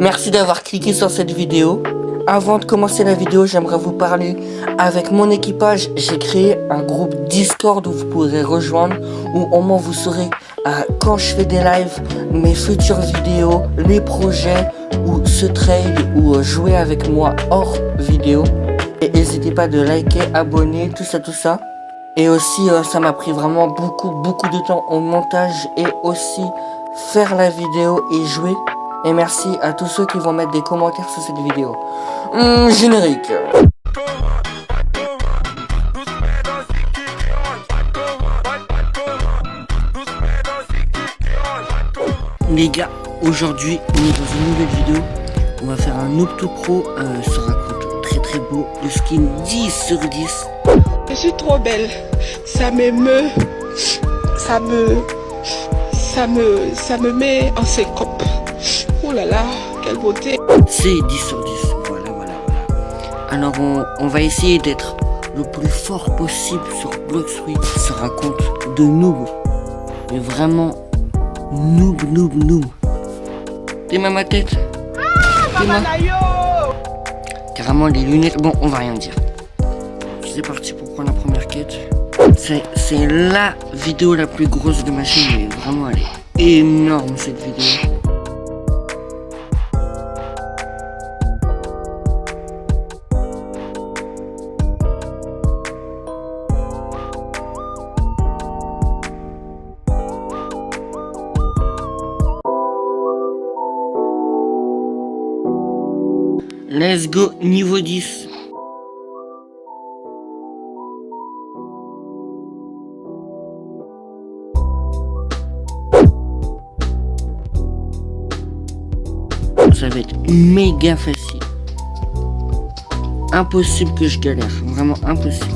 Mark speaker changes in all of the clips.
Speaker 1: Merci d'avoir cliqué sur cette vidéo. Avant de commencer la vidéo, j'aimerais vous parler. Avec mon équipage, j'ai créé un groupe Discord où vous pourrez rejoindre, où au moins vous saurez quand je fais des lives, mes futures vidéos, les projets, ou ce trade, ou jouer avec moi hors vidéo. Et n'hésitez pas de liker, abonner, tout ça. Et aussi, ça m'a pris vraiment beaucoup de temps au montage et aussi faire la vidéo et jouer. Et merci à tous ceux qui vont mettre des commentaires sur cette vidéo. Générique. Les gars, aujourd'hui, on est dans une nouvelle vidéo. On va faire un noob tout pro. Ça raconte très beau. Le skin 10 sur 10.
Speaker 2: Je suis trop belle. Ça m'émeut. Ça me met en syncope. Oh là là, quelle beauté.
Speaker 1: C'est 10 sur 10. Voilà. Alors on va essayer d'être le plus fort possible sur Bloxfruit. Ça raconte de noob. Mais vraiment noob. T'es à ma tête. Carrément les lunettes. Bon, on va rien dire. C'est parti pour prendre la première quête. C'est la vidéo la plus grosse de ma chaîne. Mais vraiment elle est énorme cette vidéo. Let's go, niveau 10. Ça va être méga facile. Impossible que je galère, vraiment impossible.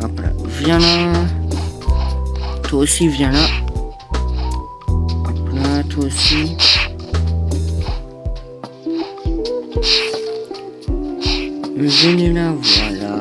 Speaker 1: Hop là, viens là. Toi aussi, viens là. Toi aussi. Venez là, voilà.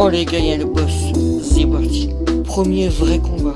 Speaker 1: Oh les gars, il y a le boss. C'est parti. Premier vrai combat.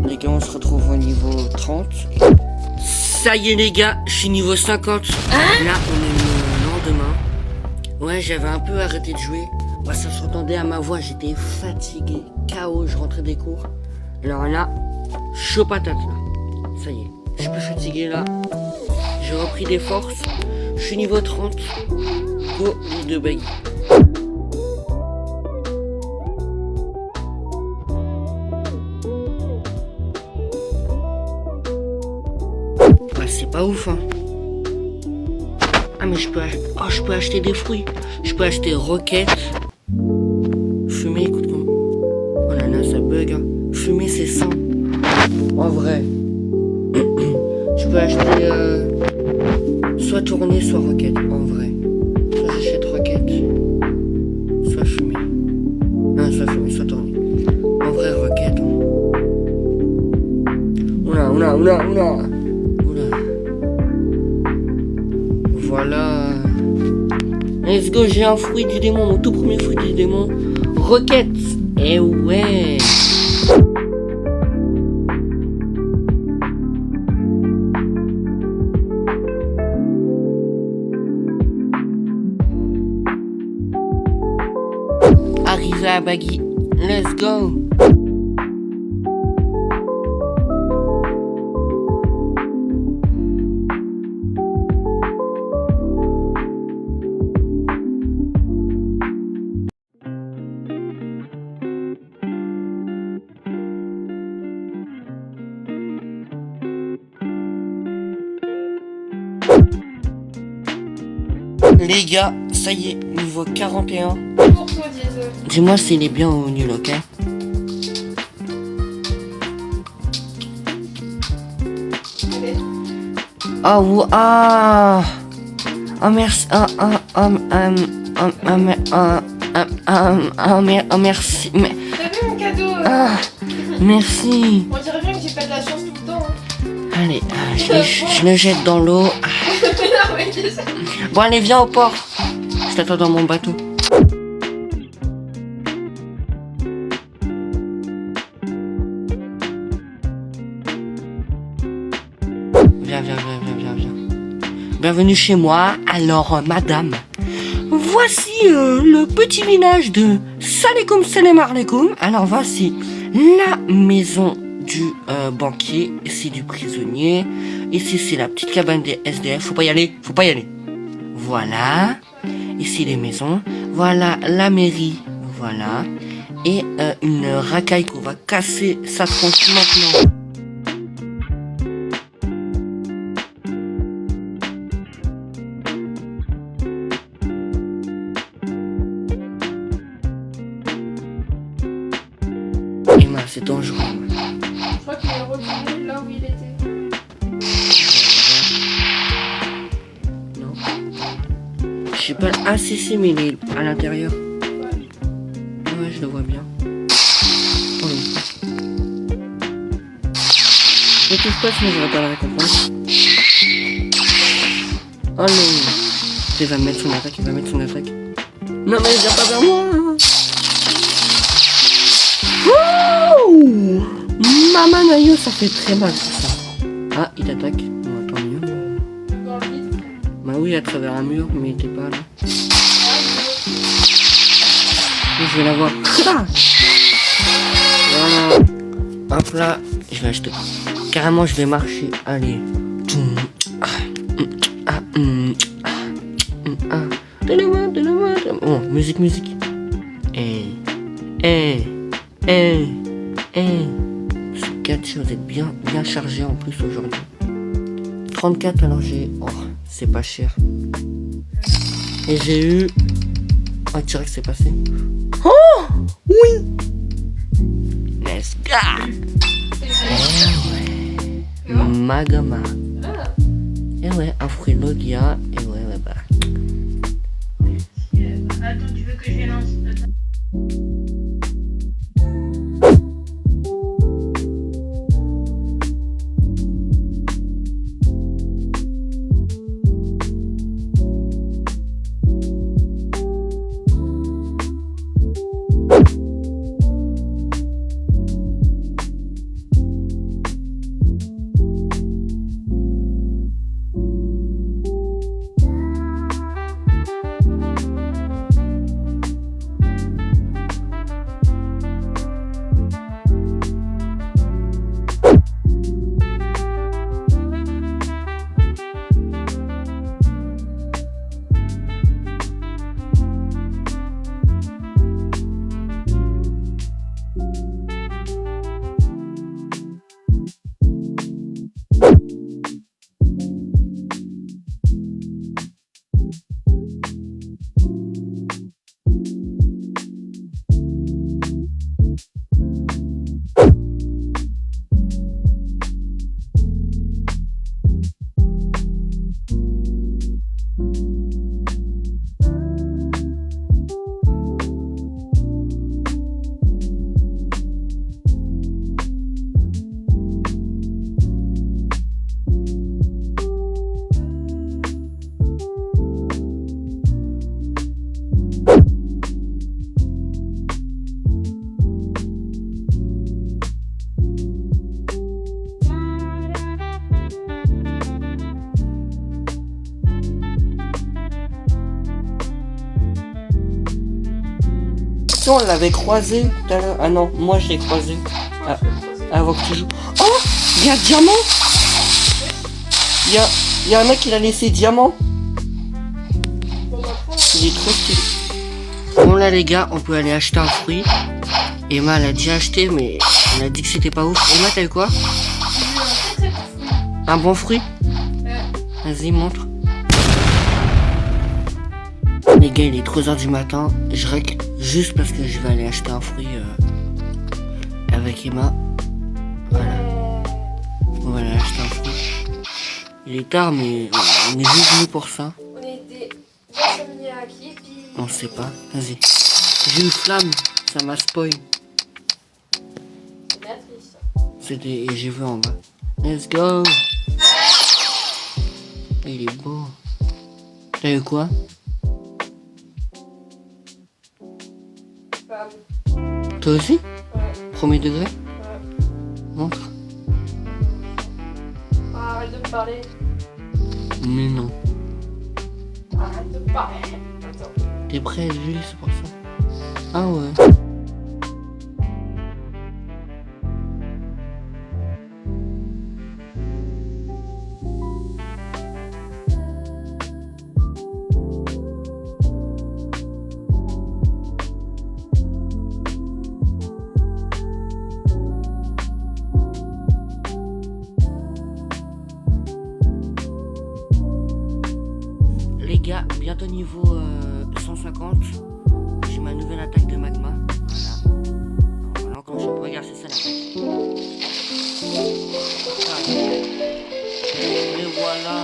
Speaker 1: Les gars, on se retrouve au niveau 30. Ça y est les gars, je suis niveau 50. Là, on est le lendemain. Ouais, j'avais un peu arrêté de jouer. Bah, ça s'entendait à ma voix, j'étais fatigué, KO, je rentrais des cours. Alors là, chaud patate là. Ça y est, je suis plus fatigué là. J'ai repris des forces. Je suis niveau 30. Go les deux bagues. Bah c'est pas ouf hein. Ah mais je peux acheter des fruits. Je peux acheter roquettes. Fumer, écoute comme. Oh là là, ça bug hein. Fumer c'est sain. En vrai. Je peux acheter soit tourner, soit roquette. En vrai. Soit j'achète roquette. Soit fumer. Non, soit fumer, soit tourner. En vrai, roquette. Hein. Oula. Voilà. Let's go, j'ai un fruit du démon, mon tout premier fruit du démon. Roquette. Eh ouais. Arrivé à Baggy. Let's go. Les gars, ça y est, niveau 41.
Speaker 2: Pour toi, Diesel.
Speaker 1: Dis-moi s'il est bien ou nul, ok?
Speaker 2: Allez.
Speaker 1: Ah, merci. Merci.
Speaker 2: T'as vu mon cadeau
Speaker 1: Merci.
Speaker 2: On dirait bien que j'ai pas de la chance tout le temps. Hein.
Speaker 1: Allez, je le jette dans l'eau.
Speaker 2: Non, mais Diesel.
Speaker 1: Bon, allez, viens au port. Je t'attends dans mon bateau. Viens. Bienvenue chez moi. Alors, madame, voici le petit village de Salekoum Salem Arlekoum. Alors, voici la maison du banquier. Ici, du prisonnier. Ici, c'est la petite cabane des SDF. Faut pas y aller. Voilà. Ici, les maisons. Voilà la mairie. Voilà. Et une racaille qu'on va casser sa tronche maintenant. Emma, c'est dangereux.
Speaker 2: Je crois qu'il est retourné là où il était.
Speaker 1: Non. Je sais pas. Ah, si, mais il est à l'intérieur. Ouais, je le vois bien. Oh, non. Ne touche pas, sinon j'aurai pas la récompense. Oh non. Il va mettre son attaque. Non, mais il vient pas vers moi. Wouh! Maman Nayo, ça fait très mal tout ça. Ah, il t'attaque. Bon, tant mieux.
Speaker 2: Dans le vide.
Speaker 1: Bah oui, à travers un mur, mais il était pas là. Je vais l'avoir. Voilà. Hop là, je vais acheter. Carrément, je vais marcher. Allez. Donne-moi. Oh, musique. Ce catch, vous êtes bien chargé en plus aujourd'hui. 34, alors j'ai... Oh, c'est pas cher. Et j'ai eu... Oh, tu dirais que c'est passé. Oh oui. Let's go. Magama. Et ouais, un fruit logia. Et ouais, bah.
Speaker 2: Attends, tu veux que je lance?
Speaker 1: si on l'avait croisé tout à l'heure. Ah non, moi je l'ai croisé. Ah, avant que tu joues. Oh, il y a diamant. Il y a un mec qui l'a laissé diamant. Il est trop stylé. Bon là les gars, on peut aller acheter un fruit. Emma elle a déjà acheté mais elle a dit que c'était pas ouf. Emma t'as eu quoi? Un bon fruit? Vas-y montre. Les gars il est 3h du matin. Je règle juste parce que je vais aller acheter un fruit avec Emma. Voilà. On va aller acheter un fruit. Il est tard mais on est juste venu pour ça.
Speaker 3: On était à qui puis...
Speaker 1: On sait pas. Vas-y. J'ai une flamme. Ça m'a spoil.
Speaker 3: C'est Béatrice.
Speaker 1: C'était... Et j'ai vu en bas. Let's go. Il est beau. T'as eu quoi?
Speaker 3: Bah,
Speaker 1: Toi aussi?
Speaker 3: ouais.
Speaker 1: Premier degré?
Speaker 3: Ouais.
Speaker 1: Montre.
Speaker 3: Arrête de me parler.
Speaker 1: Mais non.
Speaker 3: Arrête de me parler. Attends.
Speaker 1: T'es prêt, Julie, c'est pour ça. Ah ouais. Les gars, bientôt niveau 150. J'ai ma nouvelle attaque de magma. Voilà. Voilà, quand je regarde, c'est ça l'attaque. Ah. Et voilà.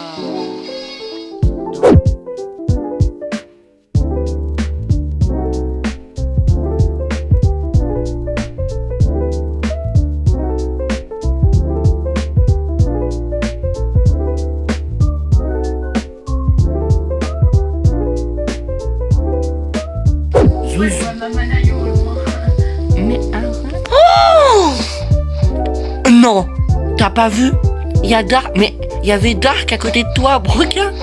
Speaker 1: Mais oh non, t'as pas vu? Il y a Dark, mais il y avait Dark à côté de toi, regarde.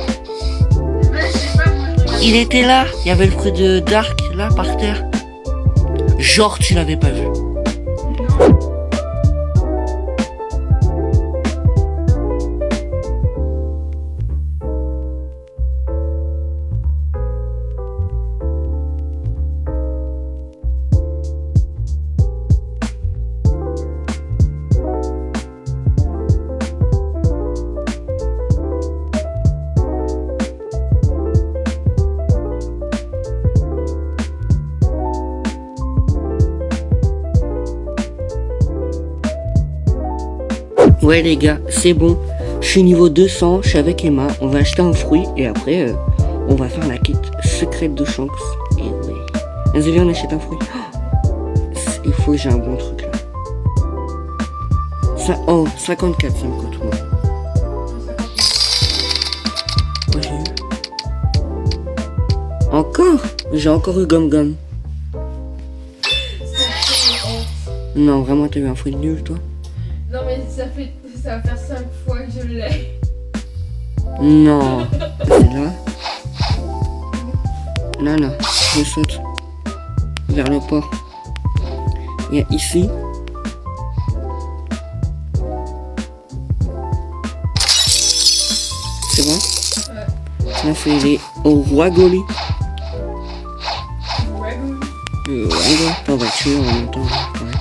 Speaker 1: Il était là, il y avait le fruit de Dark là par terre. Genre tu l'avais pas vu. Ouais les gars, c'est bon. Je suis niveau 200, je suis avec Emma. On va acheter un fruit et après on va faire la quête secrète de Shanks. Et ouais. Vas-y viens on achète un fruit. Oh, il faut que j'ai un bon truc là. Ça, oh 54 ça me coûte moi. Ouais, j'ai eu. Encore? J'ai encore eu Gum Gum. Non vraiment t'as eu un fruit nul toi?
Speaker 3: Non mais ça va faire 5 fois que je l'ai.
Speaker 1: Non. C'est là. Là, là. Je saute. Vers le port. Il y a ici. C'est bon?
Speaker 3: Ouais.
Speaker 1: Là, c'est les Wagoli.
Speaker 3: Ragout.
Speaker 1: On va tuer en même temps. Ouais.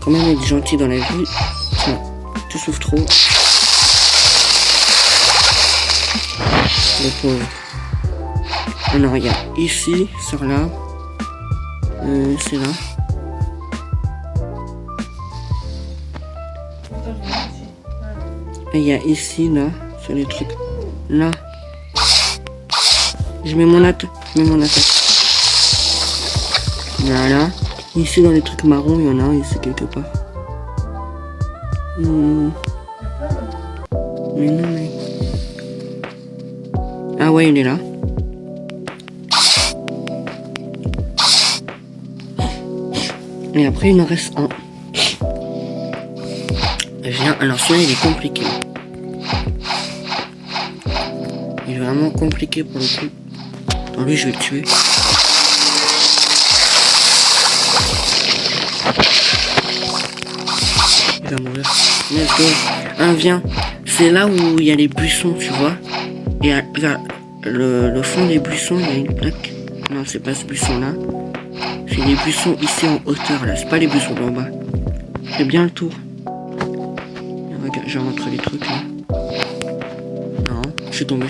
Speaker 1: Quand même être gentil dans la vie. Tiens, tu souffres trop. Le pauvre. Alors il y a ici, sur là. C'est là. Et il y a ici, là, sur les trucs. Là. Je mets mon attaque. Voilà. Ici dans les trucs marrons, il y en a un ici quelque part. Mais non mais... Ah ouais, il est là. Et après il en reste un. Viens, alors celui-là il est compliqué. Il est vraiment compliqué pour le coup. Attends, lui je vais le tuer. va mourir. Let's go. Viens. C'est là où il y a les buissons, tu vois. Et vers le fond des buissons, il y a une plaque. Non, c'est pas ce buisson-là. C'est les buissons ici en hauteur, là. C'est pas les buissons d'en bas. Fais bien le tour. Regarde, je rentre les trucs, là. Non, je suis tombé.
Speaker 3: Ah,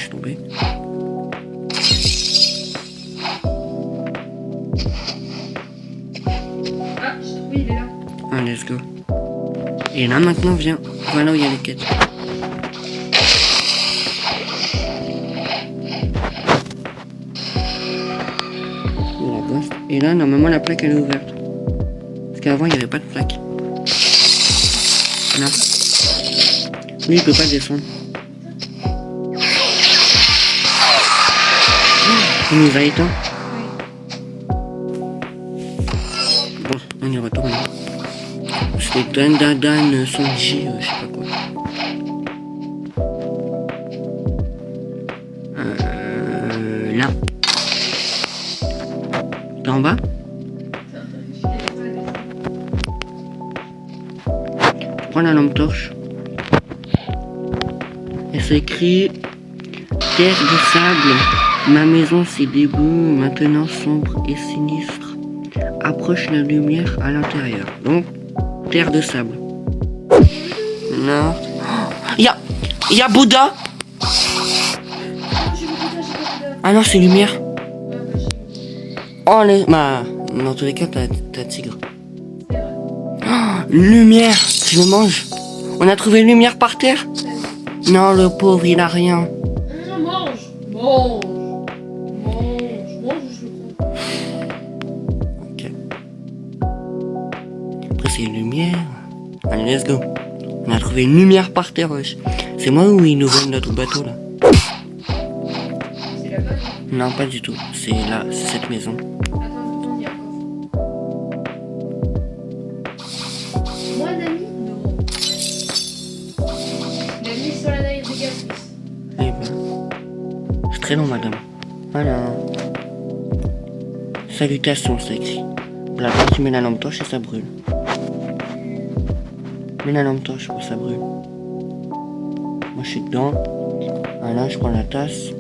Speaker 3: j'ai trouvé, il est là.
Speaker 1: Ah, let's go. Et là, maintenant, viens. Voilà où il y a les quêtes. Et là, normalement, la plaque, elle est ouverte. Parce qu'avant, il n'y avait pas de plaque. Là. Lui, il peut pas descendre. Il nous a éteint. Bon, on y retourne. C'était Dan Sonji, je sais pas quoi. Là. T'es en bas? Prends la lampe torche. Et c'est écrit terre de sable. Ma maison s'est déboue, maintenant sombre et sinistre. Approche la lumière à l'intérieur. Donc, terre de sable. Non. Il y a Bouddha. Ah non, c'est lumière. Oh, dans tous les cas, t'as tigre. Lumière, je le mange. On a trouvé une lumière par terre. Non, le pauvre, il a rien.
Speaker 3: Mange, je le prends.
Speaker 1: Ok. Après, c'est une lumière. Allez, let's go. On a trouvé une lumière par terre, wesh. C'est moi ou ils nous volent notre bateau, là?
Speaker 3: C'est là-bas.
Speaker 1: Non, pas du tout. C'est là, c'est cette maison.
Speaker 3: Attends, il y a un coffre. Moi, Nami? Non. Nami sur la navigatrice.
Speaker 1: Eh ben. C'est très long, madame. Voilà. Salutations, c'est écrit. Là, tu mets la lampe torche et ça brûle. Mets la lampe torche pour ça brûle. Moi, je suis dedans. Voilà, je prends la tasse.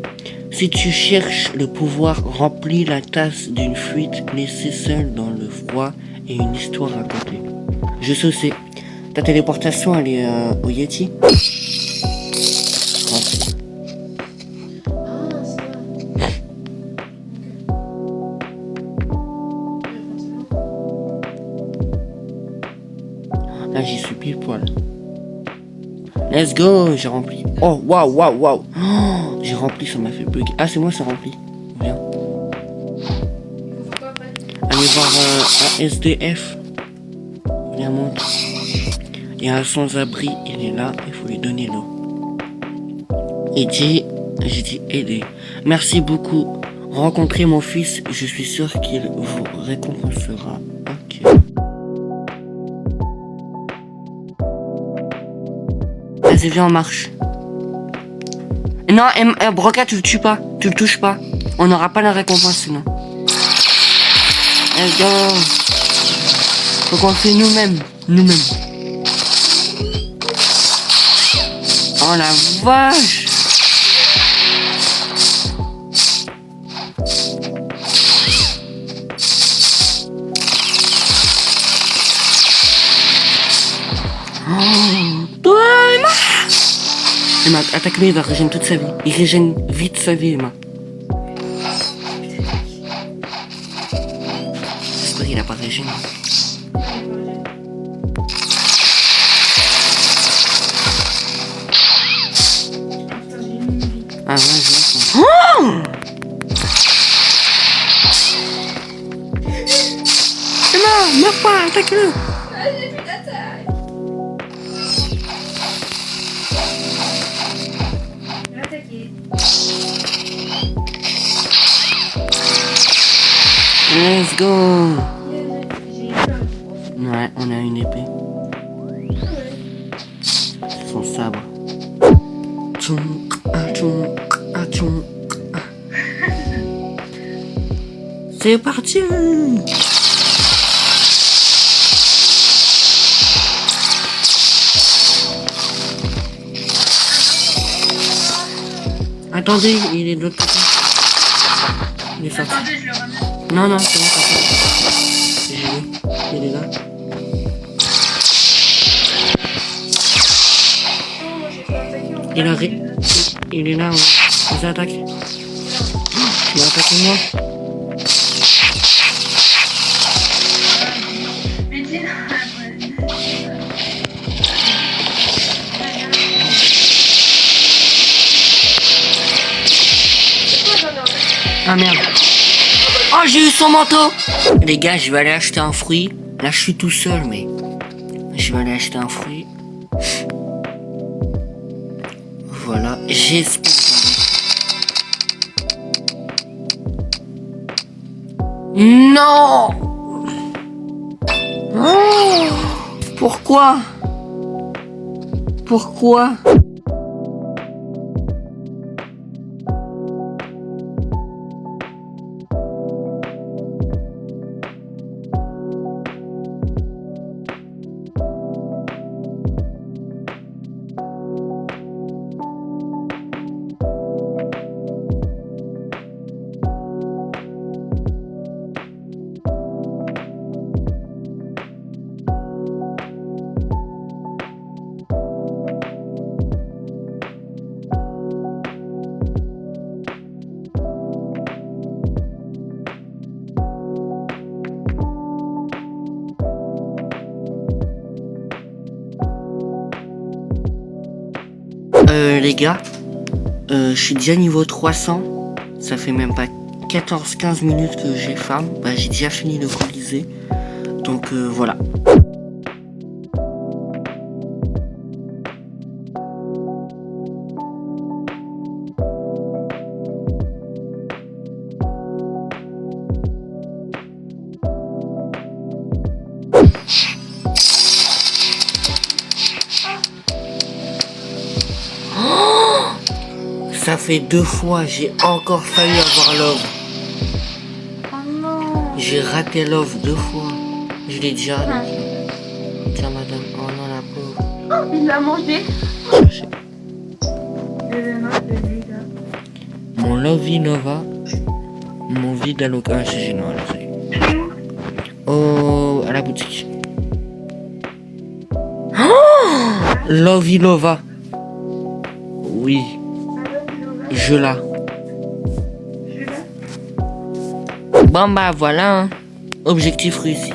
Speaker 1: Si tu cherches le pouvoir, remplis la tasse d'une fuite laissée seule dans le froid et une histoire racontée. Je sais aussi. Ta téléportation, elle est au Yeti.
Speaker 3: Ah, c'est
Speaker 1: Là, j'y suis pile poil. Let's go, j'ai rempli. Oh, waouh. Oh, j'ai rempli, ça m'a fait bug. Ah, c'est moi, ça rempli. Viens. Allez voir un SDF. Viens, monte. Il y a un sans-abri, il est là, il faut lui donner l'eau. J'ai dit aider. Merci beaucoup. Rencontrez mon fils, je suis sûr qu'il vous récompensera. Ok. Vas-y, viens, on marche. Non, Broca, tu le tues pas. Tu le touches pas. On n'aura pas la récompense sinon. Let's go. Faut qu'on le fait nous-mêmes. Oh la vache. Emma, attaque-le, il va régénérer toute sa vie. Il régène vite sa vie, Emma. J'espère qu'il a pas régéné. Ah ouais, je vois ça. Oh Emma, meurs pas, attaque-le.
Speaker 3: Ah, j'ai plus d'attaque. Attaquer.
Speaker 1: Let's go.
Speaker 3: J'ai eu un.
Speaker 1: Ouais, on a une épée. Son sabre. C'est parti. Attendez, il est de l'autre côté. Il est sorti.
Speaker 4: Attendez, je le ramène.
Speaker 1: Non, non, c'est bon, t'inquiète. J'ai vu. Il est là.
Speaker 4: Oh, j'ai fait attaquer en fait.
Speaker 1: Il a il est là, ouais. Vas-y, attaque. Tu vas attaquer moi.
Speaker 4: Mais dis,
Speaker 1: Ah merde. Oh, j'ai eu son manteau. Les gars, je vais aller acheter un fruit. Là, je suis tout seul, mais... Je vais aller acheter un fruit. Voilà, j'espère. Non. Oh, pourquoi? Pourquoi? Les gars, je suis déjà niveau 300. Ça fait même pas 14-15 minutes que j'ai farm. Bah, j'ai déjà fini le Colisée. Donc voilà. Ça fait 2 fois, j'ai encore failli avoir l'offre.
Speaker 4: oh non.
Speaker 1: J'ai raté l'offre 2 fois. Je l'ai déjà. Tiens madame, oh non la pauvre.
Speaker 4: Oh, il l'a mangé.
Speaker 1: Cherchez.
Speaker 4: De lui, là.
Speaker 1: Mon Lovey Nova, mon vide allocation, c'est génial. Oh, à la boutique. Oh, Lovey Nova. Oui, je l'ai. Bon bah voilà, hein. Objectif réussi.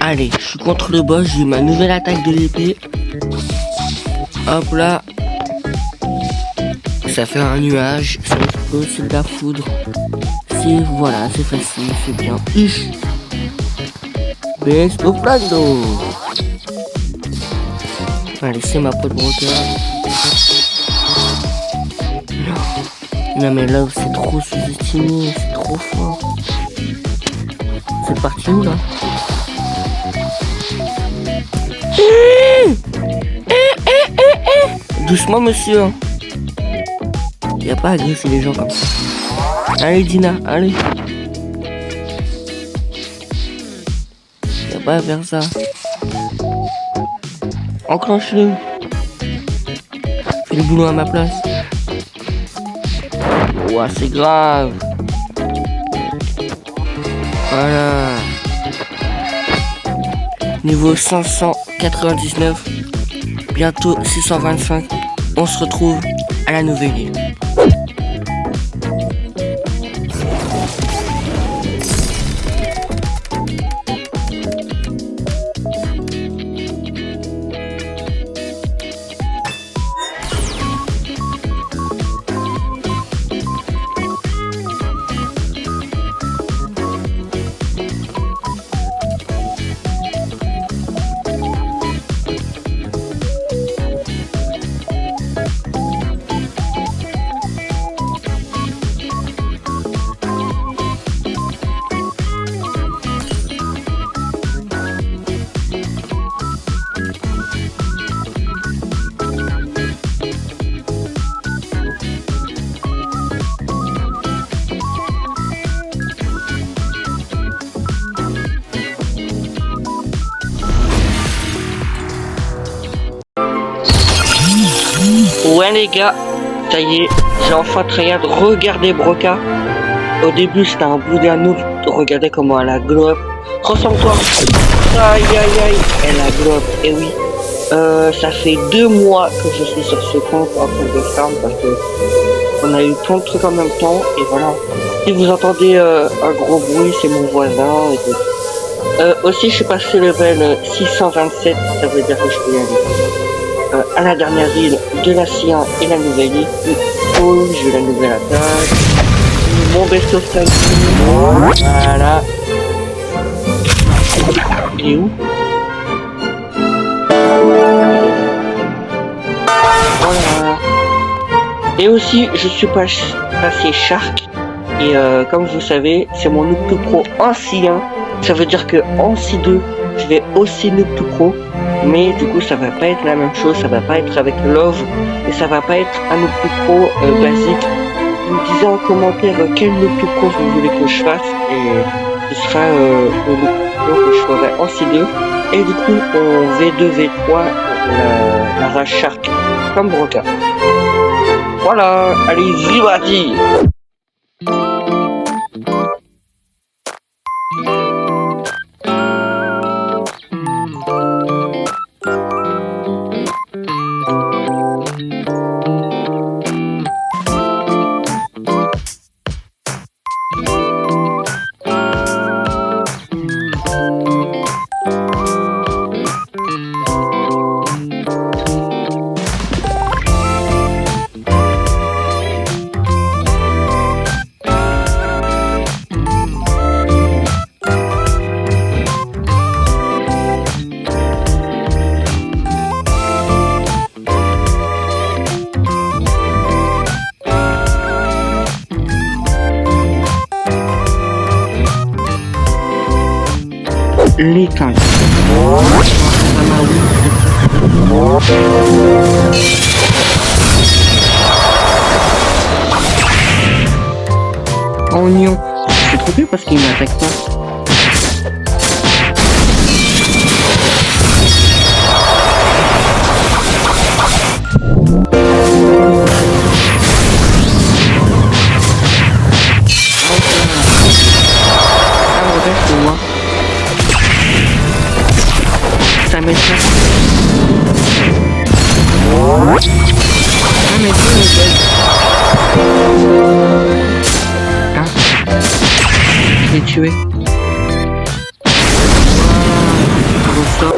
Speaker 1: Allez, je suis contre le boss, j'ai eu ma nouvelle attaque de l'épée. Hop là. Ça fait un nuage, ça explose, c'est de la foudre. C'est, voilà, c'est facile, c'est bien. Besto plano. Allez, c'est ma peau de broca. Non mais là, c'est trop sous-estimé, c'est trop fort. C'est parti où là? Doucement monsieur. Y a pas à agresser les gens comme ça. Allez Dina, allez. Y a pas à faire ça. Enclenche-le. Fais le boulot à ma place. Ouah, c'est grave. Voilà. Niveau 599. Bientôt 625. On se retrouve à la nouvelle île. Ouais les gars, ça y est, j'ai enfin tryhard. Regardez Broca. Au début c'était un bout d'un noob. Regardez comment elle a glow up. Ressemble-toi. Aïe aïe aïe, elle a glow up. Et oui, ça fait 2 mois que je suis sur ce compte en train de farm parce que on a eu plein de trucs en même temps. Et voilà. Si vous entendez un gros bruit, c'est mon voisin. Et tout. Aussi je suis passé level 627, ça veut dire que je peux y aller. À la dernière île de la Cyan et la nouvelle île. Oh, j'ai la nouvelle attaque. Mon best of time. Voilà. Il est où? Voilà. Et aussi, je suis passé Shark. Et comme vous savez, c'est mon noob tout pro ancien. Ça veut dire que en C2, je vais aussi noob tout pro. Mais du coup ça va pas être la même chose, ça va pas être avec Love et ça va pas être un noob tout pro basique. Vous me disiez en commentaire quel noob tout pro vous voulez que je fasse et ce sera le noob tout pro que je ferai en C2 et du coup en V2, V3 la race Shark comme Broca. Voilà, allez vas-y. L'école. Oignon. Je suis trompé parce qu'il m'attaque pas. Ça m'échappe. tuer. Comme ça.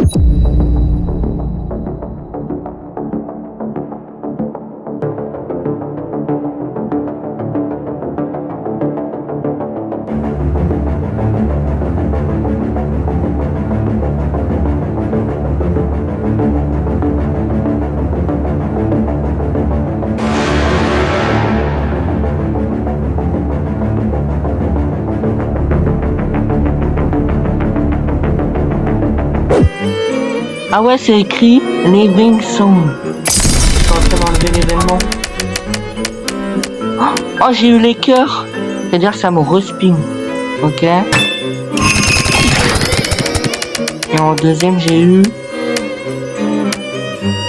Speaker 1: Ah ouais, c'est écrit Living Sound. Je suis en train d'enlever l'événement. Oh, j'ai eu les cœurs. C'est-à-dire que ça me resping. Ok. Et en deuxième, j'ai eu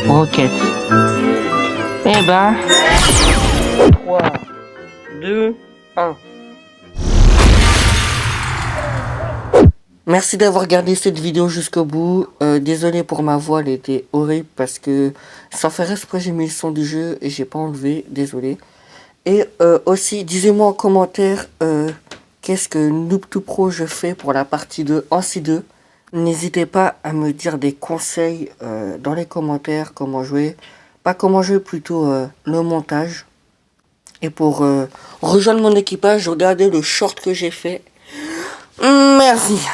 Speaker 1: Rocket. Eh ben, 3, 2, 1. Merci d'avoir regardé cette vidéo jusqu'au bout. Désolé pour ma voix, elle était horrible parce que sans faire exprès j'ai mis le son du jeu et j'ai pas enlevé, désolé. Et aussi, disez-moi en commentaire qu'est-ce que Noob2Pro je fais pour la partie 2 en C2. N'hésitez pas à me dire des conseils dans les commentaires, comment jouer. Pas comment jouer, plutôt le montage. Et pour rejoindre mon équipage, regardez le short que j'ai fait. Merci.